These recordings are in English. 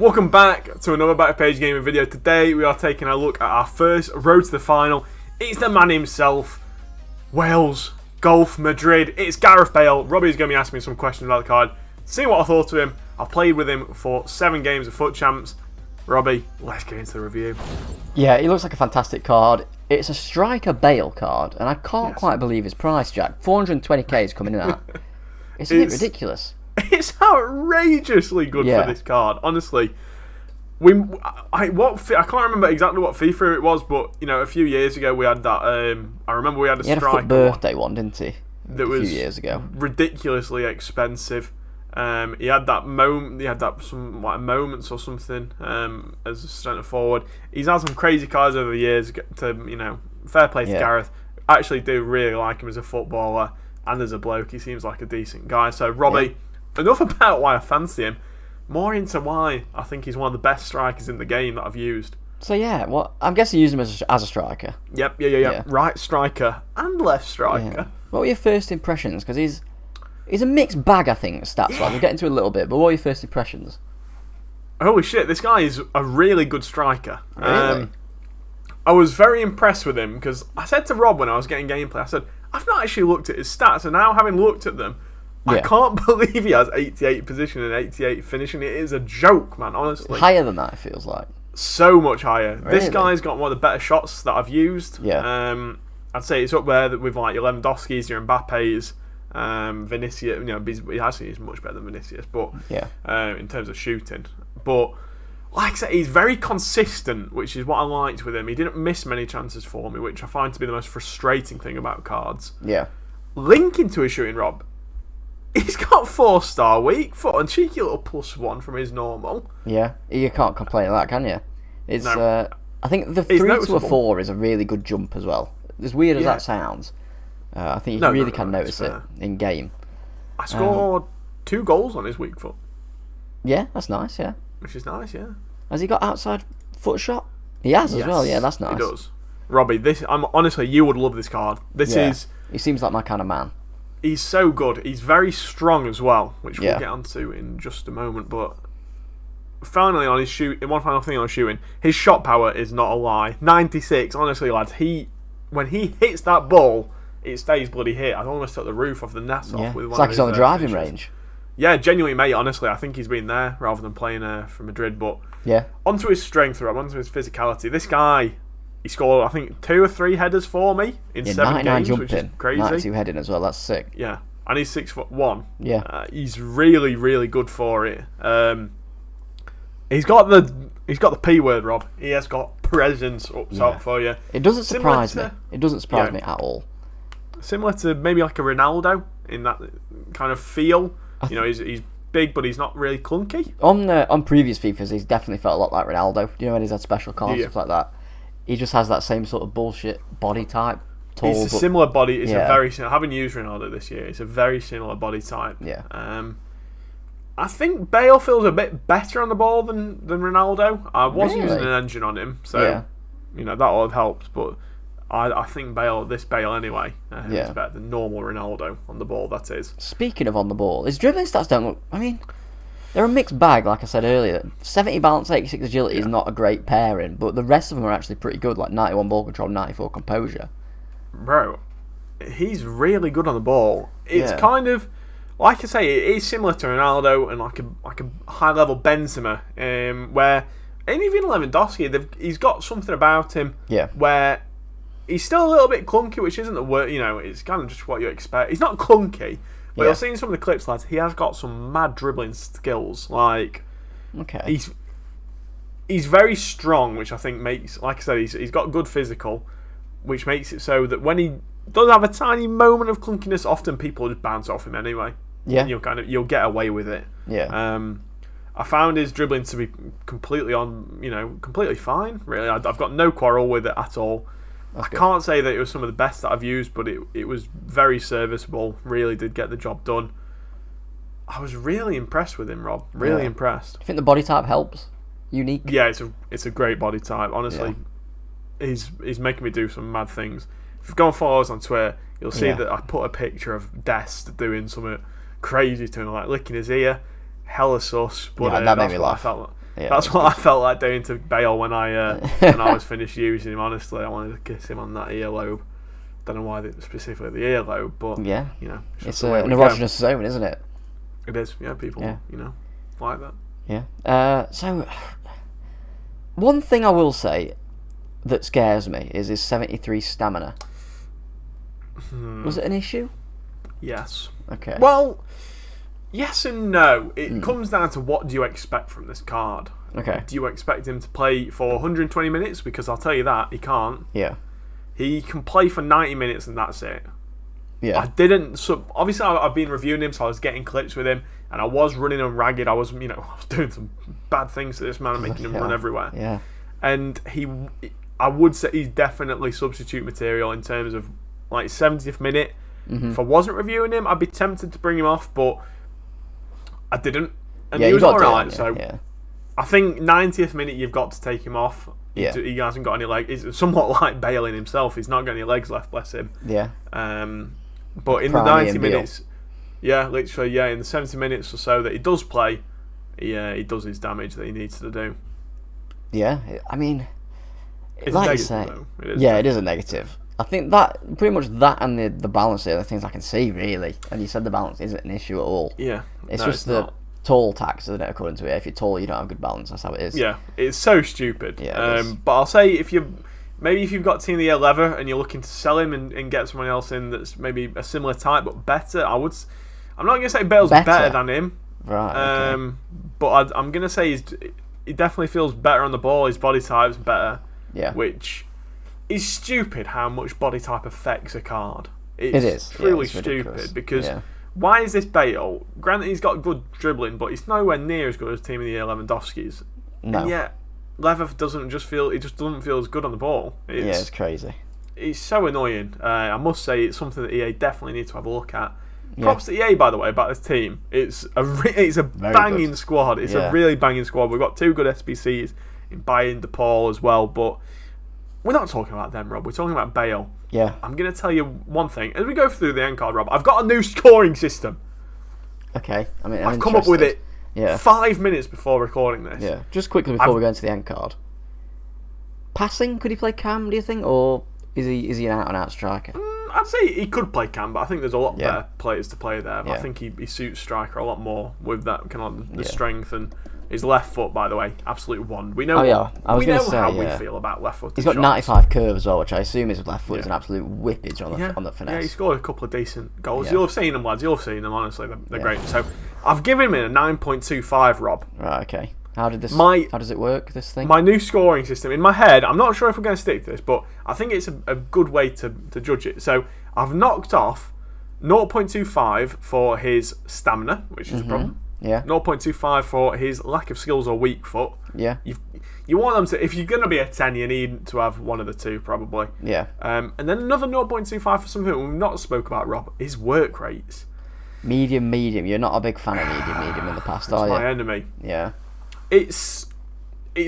Welcome back to another Back Page Gaming video. Today we are taking a look at our first road to the final. It's the man himself, Wales, Golf, Madrid. It's Gareth Bale. Robbie's going to be asking me some questions about the card, seeing what I thought of him. I've played with him for 7 games of Foot Champs. Robbie, let's get into the review. Yeah, he looks like a fantastic card. It's a striker Bale card, and I can't quite believe his price, Jack. 420k is coming in at. Isn't it ridiculous? It's outrageously good for this card, honestly. I can't remember exactly what FIFA it was, but you know, a few years ago we had that. I remember we had a striker. He had a birthday one, didn't he? That was a few years ago. Ridiculously expensive. He had that moment. He had that some like moments or something as a centre forward. He's had some crazy cards over the years. Fair play to Gareth. I actually do really like him as a footballer and as a bloke. He seems like a decent guy. So Robbie. Enough about why I fancy him, more into why I think he's one of the best strikers in the game that I've used. So I'm guessing you use him as a striker. Yep, yeah. Right striker and left striker. Yeah. What were your first impressions? Because he's a mixed bag, I think, stats-wise. We'll get into it a little bit, but what were your first impressions? Holy shit, this guy is a really good striker. Really? I was very impressed with him because I said to Rob when I was getting gameplay, I said, I've not actually looked at his stats, and now having looked at them, I can't believe he has 88 position and 88 finishing. It is a joke, man, honestly. Higher than that, it feels like. So much higher. Really? This guy's got one of the better shots that I've used. Yeah. I'd say it's up there with like your Lewandowski's, your Mbappe's, Vinicius. You know, he's much better than Vinicius, but in terms of shooting. But like I said, he's very consistent, which is what I liked with him. He didn't miss many chances for me, which I find to be the most frustrating thing about cards. Yeah. Linking to his shooting, Rob. He's got 4-star weak foot and cheeky little +1 from his normal. Yeah, you can't complain of that, can you? It's no. I think the 3 to a 4 is a really good jump as well. As weird as that sounds, I think you really can notice it in game. I scored 2 goals on his weak foot. Yeah, that's nice. Yeah, which is nice. Yeah. Has he got outside foot shot? He has as well. Yeah, that's nice. He does. Robbie, honestly, you would love this card. He seems like my kind of man. He's so good. He's very strong as well, which we'll get onto in just a moment. But finally, on his one final thing on shooting, his shot power is not a lie. 96. Honestly, lads, when he hits that ball, it stays bloody hit. I almost took the roof off the net off with one. It's like he's on the driving range. Yeah, genuinely, mate. Honestly, I think he's been there rather than playing for Madrid. But onto his strength, onto his physicality. This guy. He scored, I think, 2 or 3 headers for me in 7 games, jumping, which is crazy. 92 heading as well. That's sick. Yeah, and he's 6'1". Yeah, he's really, really good for it. He's got the P word, Rob. He has got presence up top for you. It doesn't surprise me. It doesn't surprise me at all. Similar to maybe like a Ronaldo in that kind of feel. You know, he's big, but he's not really clunky. On previous FIFAs, he's definitely felt a lot like Ronaldo. You know, when he's had special cards stuff like that. He just has that same sort of bullshit body type. Tall, it's a similar body. It's a very similar. I haven't used Ronaldo this year. It's a very similar body type. Yeah. I think Bale feels a bit better on the ball than Ronaldo. I was using an engine on him, so you know that would have helped. But I think this Bale anyway, is better than normal Ronaldo on the ball. That is. Speaking of on the ball, his dribbling stats don't look. I mean. They're a mixed bag, like I said earlier. 70 balance, 86 agility is not a great pairing, but the rest of them are actually pretty good, like 91 ball control, 94 composure. Bro, he's really good on the ball. It's kind of, like I say, it is similar to Ronaldo and like a high-level Benzema, where, and even Lewandowski, he's got something about him where he's still a little bit clunky, which isn't the word, you know, it's kind of just what you expect. He's not clunky. But you're seeing some of the clips, lads. He has got some mad dribbling skills. Like, he's very strong, which I think makes, like I said, he's got good physical, which makes it so that when he does have a tiny moment of clunkiness, often people just bounce off him anyway. Yeah, you'll get away with it. Yeah. I found his dribbling to be completely fine. Really, I've got no quarrel with it at all. I can't say that it was some of the best that I've used, but it was very serviceable. Really did get the job done. I was really impressed with him, Rob. Really impressed. Do you think the body type helps? Unique? Yeah, it's a great body type. Honestly, he's making me do some mad things. If you go and follow us on Twitter, you'll see that I put a picture of Dest doing something crazy to him, like licking his ear. Hella sus. But that made me laugh. Yeah, that's what I felt like doing to Bale when I was finished using him. Honestly, I wanted to kiss him on that earlobe. Don't know why specifically the earlobe, but yeah, you know, it's an erogenous zone, isn't it? It is. Yeah, people, you know, like that. Yeah. So, one thing I will say that scares me is his 73 stamina. Was it an issue? Yes. Okay. Well, yes and no. It comes down to what do you expect from this card. Okay. Do you expect him to play for 120 minutes? Because I'll tell you that, he can't. Yeah. He can play for 90 minutes and that's it. Yeah. I didn't... So obviously, I've been reviewing him, so I was getting clips with him, and I was running him ragged. I was, I was doing some bad things to this man and making him run everywhere. Yeah. And I would say he's definitely substitute material in terms of, like, 70th minute. If I wasn't reviewing him, I'd be tempted to bring him off, but I didn't. And he was alright, so... Yeah. I think 90th minute you've got to take him off. Yeah. He hasn't got any legs. He's somewhat like Bale in himself. He's not got any legs left, bless him. Yeah. But in the 90 minutes, literally, in the 70 minutes or so that he does play, he does his damage that he needs to do. Yeah, I mean, It's like you negative, say, though. it is a negative. I think that pretty much that and the balance are the things I can see really. And you said the balance isn't an issue at all. Yeah, it's just the tall tax, isn't it? According to it, if you're tall, you don't have good balance. That's how it is. Yeah, it's so stupid. Yeah, but I'll say if you've got Team of the Year leather and you're looking to sell him and get someone else in that's maybe a similar type but better, I'm not going to say Bale's better than him. Right. Okay. But I'm going to say he definitely feels better on the ball. His body type's better. Yeah. Which is stupid how much body type affects a card. It is. It's really it's stupid because why is this Bale? Granted, he's got good dribbling, but he's nowhere near as good as Team of the Year Lewandowski's. No. And yet, Leather doesn't feel as good on the ball. It's crazy. It's so annoying. I must say, it's something that EA definitely need to have a look at. Props to EA, by the way, about this team. It's a banging squad. It's a really banging squad. We've got two good SBCs in Bayern, DePaul as well, but we're not talking about them, Rob. We're talking about Bale. Yeah. I'm going to tell you one thing. As we go through the end card, Rob, I've got a new scoring system. Okay. I've come up with it 5 minutes before recording this. Yeah. Just quickly before we go into the end card. Passing, could he play Cam, do you think? Or is he an out-and-out striker? I'd say he could play Cam, but I think there's a lot better players to play there. I think he suits striker a lot more with that kind of the strength and his left foot. By the way, absolute wand. We know. How we feel about left foot. He's got 95 curve as well, which I assume his left foot is an absolute whippage on the finesse. Yeah, he scored a couple of decent goals. You'll have seen them, lads. You'll have seen them. Honestly, they're great. So I've given him a 9.25, Rob. Right. Okay. How does it work, this thing? My new scoring system, in my head, I'm not sure if we're going to stick to this, but I think it's a good way to judge it. So I've knocked off 0.25 for his stamina, which is a problem. Yeah. 0.25 for his lack of skills or weak foot. Yeah. You want them to, if you're going to be a 10, you need to have one of the two, probably. Yeah. And then another 0.25 for something we've not spoke about, Rob, is work rates. Medium. You're not a big fan of medium in the past, are you? It's my enemy. Yeah. It's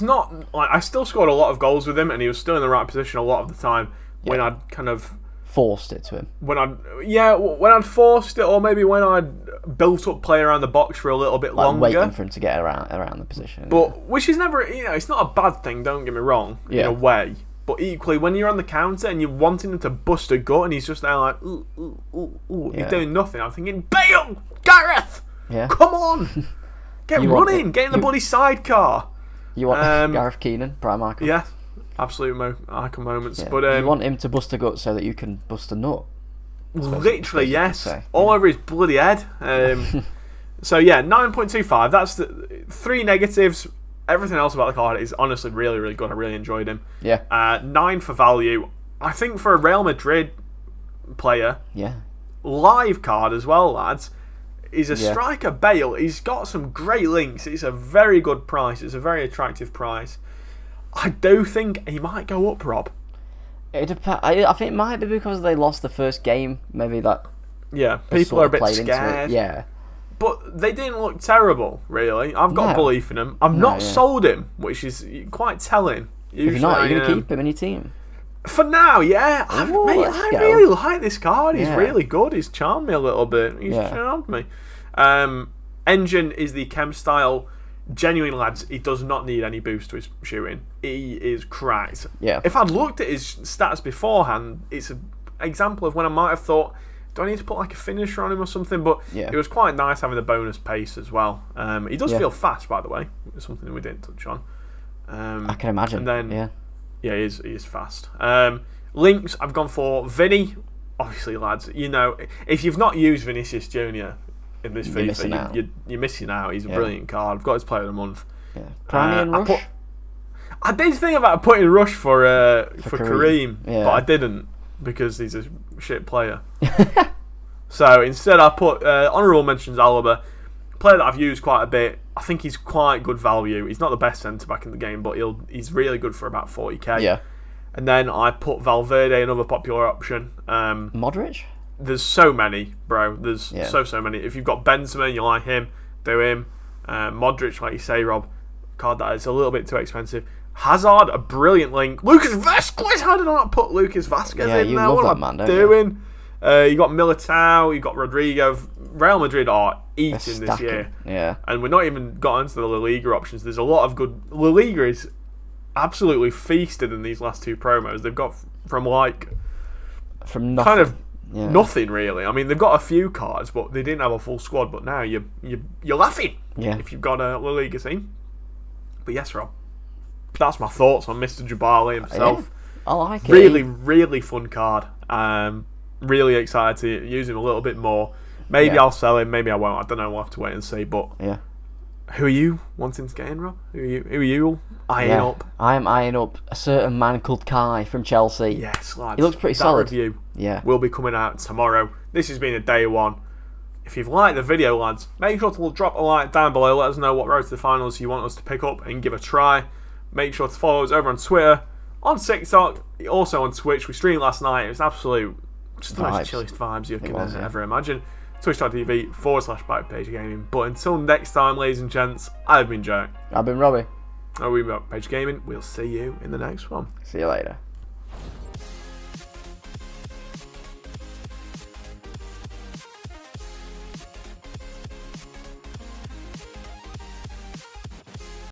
not like I still scored a lot of goals with him, and he was still in the right position a lot of the time when I'd kind of forced it to him. When I'd forced it, or maybe when I'd built up play around the box for a little bit longer, waiting for him to get around the position. But which is never, it's not a bad thing. Don't get me wrong, in a way. But equally, when you're on the counter and you're wanting him to bust a gut, and he's just there like, you're doing nothing. I'm thinking, Bale, Gareth, come on. Get running! Get in the bloody sidecar! You want Gareth Keenan, prime icon? Yeah, absolute icon moments. Yeah. But you want him to bust a gut so that you can bust a nut? Literally, yes. All over his bloody head. So, 9.25. That's the 3 negatives. Everything else about the card is honestly really, really good. I really enjoyed him. Yeah. 9 for value. I think for a Real Madrid player, live card as well, lads. He's a striker, Bale. He's got some great links. It's a very good price. It's a very attractive price. I do think he might go up, Rob. I think it might be because they lost the first game. Maybe that. Yeah, people are a bit scared. Yeah. But they didn't look terrible, really. I've got belief in him. I've not sold him, which is quite telling. Usually, if you're not, you're going to keep him in your team. For now, I really like this card. He's really good. He's charmed me a little bit. He's charmed me. Engine is the chem style. Genuinely, lads, he does not need any boost to his shooting. He is cracked. Yeah. If I'd looked at his stats beforehand, it's an example of when I might have thought, do I need to put like a finisher on him or something? But it was quite nice having the bonus pace as well. He does feel fast, by the way. It's something we didn't touch on. I can imagine. And then, he is fast. Links, I've gone for Vinny. Obviously, lads, you know, if you've not used Vinicius Junior in this FIFA, you're missing out. He's a brilliant card. I've got his player of the month. Yeah. Prime and Rush. I did think about putting Rush for Kareem, but I didn't because he's a shit player. So instead, I put honourable mentions Alaba, a player that I've used quite a bit. I think he's quite good value. He's not the best centre back in the game, but he's really good for about 40k. Yeah. And then I put Valverde, another popular option. Modric? There's so many, bro. There's so many. If you've got Benzema, you like him, do him. Modric, like you say, Rob, card that is a little bit too expensive. Hazard, a brilliant link. Lucas Vasquez, how did I not put Lucas Vasquez in you there? love What that am man, I don't doing? You got Militao, you got Rodrigo. Real Madrid are eating this year. Yeah. And we're not even got into the La Liga options. There's a lot of good. La Liga is absolutely feasted in these last two promos. They've got from nothing. Kind of nothing really. I mean, they've got a few cards, but they didn't have a full squad. But now you're laughing if you've got a La Liga team. But yes, Rob, that's my thoughts on Mr. Jabali himself. I like it. Really fun card. Really excited to use him a little bit more. Maybe I'll sell him. Maybe I won't. I don't know. We'll have to wait and see. But who are you wanting to get in, Rob? Who are you eyeing up? I am eyeing up a certain man called Kai from Chelsea. Yes, lads. He looks pretty solid. Review will be coming out tomorrow. This has been a day one. If you've liked the video, lads, make sure to drop a like down below. Let us know what road to the finals you want us to pick up and give a try. Make sure to follow us over on Twitter, on TikTok, also on Twitch. We streamed last night. It was absolute, just the most chillest vibes you can ever imagine. Twitch.tv/Backpage Gaming. But until next time, ladies and gents, I've been Jack. I've been Robbie. We've got Page Gaming. We'll see you in the next one. See you later.